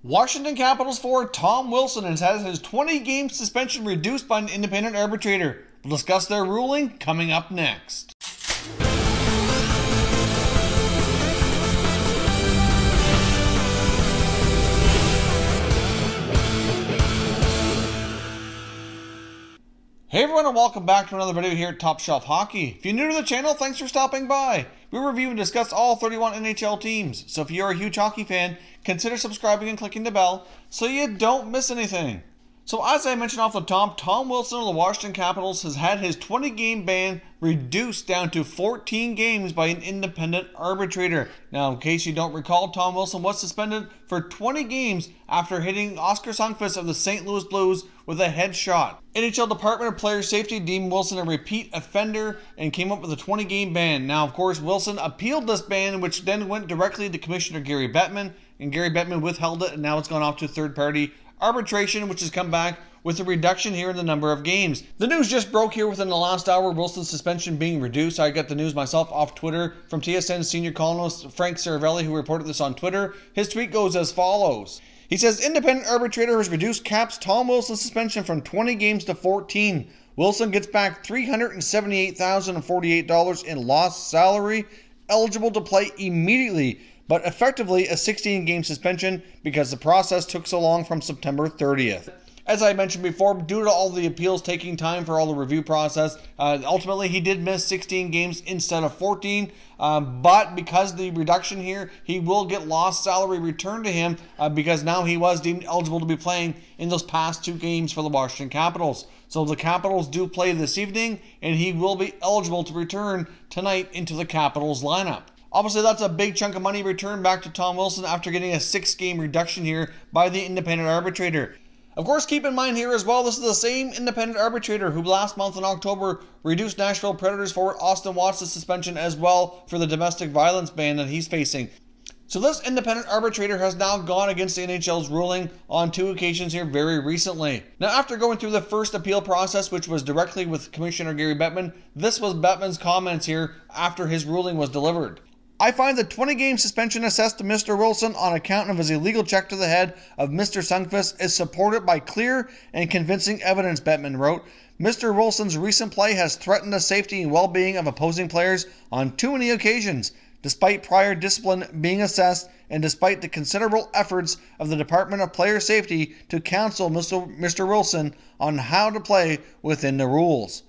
Washington Capitals forward Tom Wilson has had his 20-game suspension reduced by an independent arbitrator. We'll discuss their ruling coming up next. Hey everyone, and welcome back to another video here at Top Shelf Hockey. If you're new to the channel, thanks for stopping by. We review and discuss all 31 NHL teams, so if you're a huge hockey fan, consider subscribing and clicking the bell so you don't miss anything. So as I mentioned off the top, Tom Wilson of the Washington Capitals has had his 20-game ban reduced down to 14 games by an independent arbitrator. Now, in case you don't recall, Tom Wilson was suspended for 20 games after hitting Oskar Sundqvist of the St. Louis Blues with a headshot. NHL Department of Player Safety deemed Wilson a repeat offender and came up with a 20-game ban. Now, of course, Wilson appealed this ban, which then went directly to Commissioner Gary Bettman, and Gary Bettman withheld it, and now it's gone off to third-party arbitration, which has come back with a reduction here in the number of games. The news just broke here within the last hour, Wilson's suspension being reduced. I got the news myself off Twitter from TSN senior columnist Frank Saravelli, who reported this on Twitter. His tweet goes as follows. He says, independent arbitrator has reduced Caps Tom Wilson's suspension from 20 games to 14. Wilson gets back $378,048 in lost salary, eligible to play immediately, but effectively a 16-game suspension because the process took so long from September 30th. As I mentioned before, due to all the appeals taking time for all the review process, ultimately he did miss 16 games instead of 14, but because the reduction here, he will get lost salary returned to him because now he was deemed eligible to be playing in those past 2 games for the Washington Capitals. So the Capitals do play this evening, and he will be eligible to return tonight into the Capitals lineup. Obviously, that's a big chunk of money returned back to Tom Wilson after getting a 6-game reduction here by the independent arbitrator. Of course, keep in mind here as well, this is the same independent arbitrator who last month in October reduced Nashville Predators forward Austin Watts' suspension as well for the domestic violence ban that he's facing. So this independent arbitrator has now gone against the NHL's ruling on 2 occasions here very recently. Now, after going through the first appeal process, which was directly with Commissioner Gary Bettman, this was Bettman's comments here after his ruling was delivered. I find the 20-game suspension assessed to Mr. Wilson on account of his illegal check to the head of Mr. Sundqvist is supported by clear and convincing evidence, Bettman wrote. Mr. Wilson's recent play has threatened the safety and well-being of opposing players on too many occasions, despite prior discipline being assessed and despite the considerable efforts of the Department of Player Safety to counsel Mr. Wilson on how to play within the rules.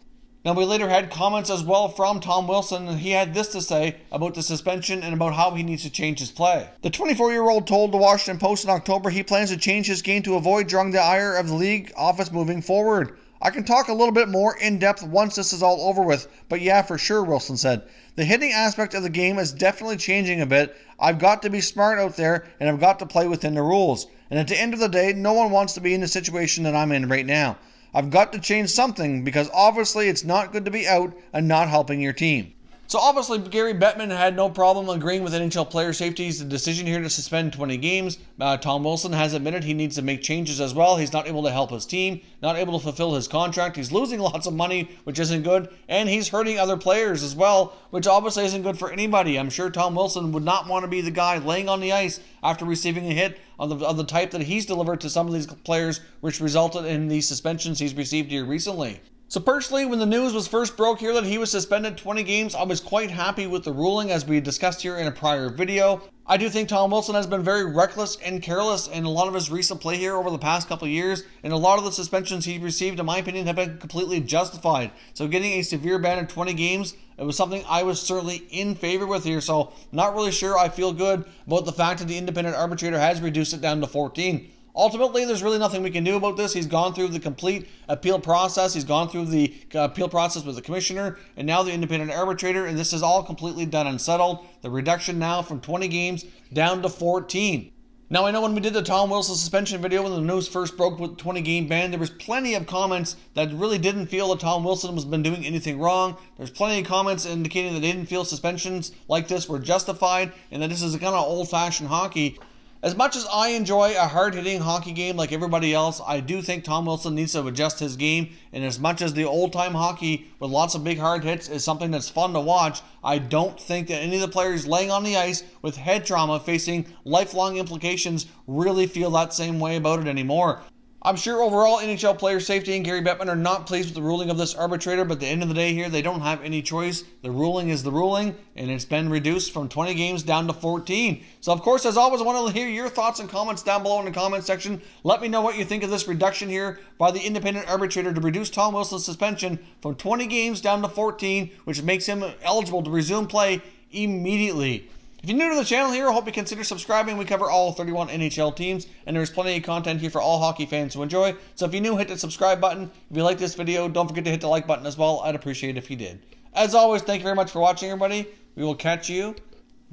Now, we later had comments as well from Tom Wilson, and he had this to say about the suspension and about how he needs to change his play. The 24-year-old told the Washington Post in October he plans to change his game to avoid drawing the ire of the league office moving forward. I can talk a little bit more in depth once this is all over with, but yeah, for sure, Wilson said. The hitting aspect of the game is definitely changing a bit. I've got to be smart out there, and I've got to play within the rules. And at the end of the day, no one wants to be in the situation that I'm in right now. I've got to change something because obviously it's not good to be out and not helping your team. So obviously Gary Bettman had no problem agreeing with NHL Player Safety's decision here to suspend 20 games. Tom Wilson has admitted he needs to make changes as well. He's not able to help his team, not able to fulfill his contract. He's losing lots of money, which isn't good, and he's hurting other players as well, which obviously isn't good for anybody. I'm sure Tom Wilson would not want to be the guy laying on the ice after receiving a hit of the type that he's delivered to some of these players, which resulted in the suspensions he's received here recently. So personally, when the news was first broke here that he was suspended 20 games, I was quite happy with the ruling as we discussed here in a prior video. I do think Tom Wilson has been very reckless and careless in a lot of his recent play here over the past couple of years, and a lot of the suspensions he received, in my opinion, have been completely justified. So getting a severe ban of 20 games, it was something I was certainly in favor with here, so not really sure I feel good about the fact that the independent arbitrator has reduced it down to 14. Ultimately, there's really nothing we can do about this. He's gone through the complete appeal process. He's gone through the appeal process with the commissioner and now the independent arbitrator, and this is all completely done and settled. The reduction now from 20 games down to 14. Now, I know when we did the Tom Wilson suspension video, when the news first broke with 20-game ban, there was plenty of comments that really didn't feel that Tom Wilson has been doing anything wrong. There's plenty of comments indicating that they didn't feel suspensions like this were justified and that this is kind of old-fashioned hockey. As much as I enjoy a hard-hitting hockey game like everybody else, I do think Tom Wilson needs to adjust his game. And as much as the old-time hockey with lots of big hard hits is something that's fun to watch, I don't think that any of the players laying on the ice with head trauma facing lifelong implications really feel that same way about it anymore. I'm sure overall NHL player safety and Gary Bettman are not pleased with the ruling of this arbitrator, but at the end of the day here, they don't have any choice. The ruling is the ruling, and it's been reduced from 20 games down to 14. So of course, as always, I want to hear your thoughts and comments down below in the comment section. Let me know what you think of this reduction here by the independent arbitrator to reduce Tom Wilson's suspension from 20 games down to 14, which makes him eligible to resume play immediately. If you're new to the channel here, I hope you consider subscribing. We cover all 31 NHL teams, and there's plenty of content here for all hockey fans to enjoy. So if you're new, hit the subscribe button. If you like this video, don't forget to hit the like button as well. I'd appreciate it if you did. As always, thank you very much for watching, everybody. We will catch you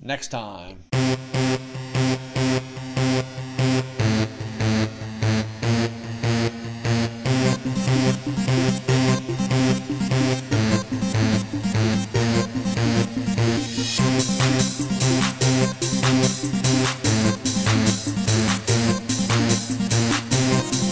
next time.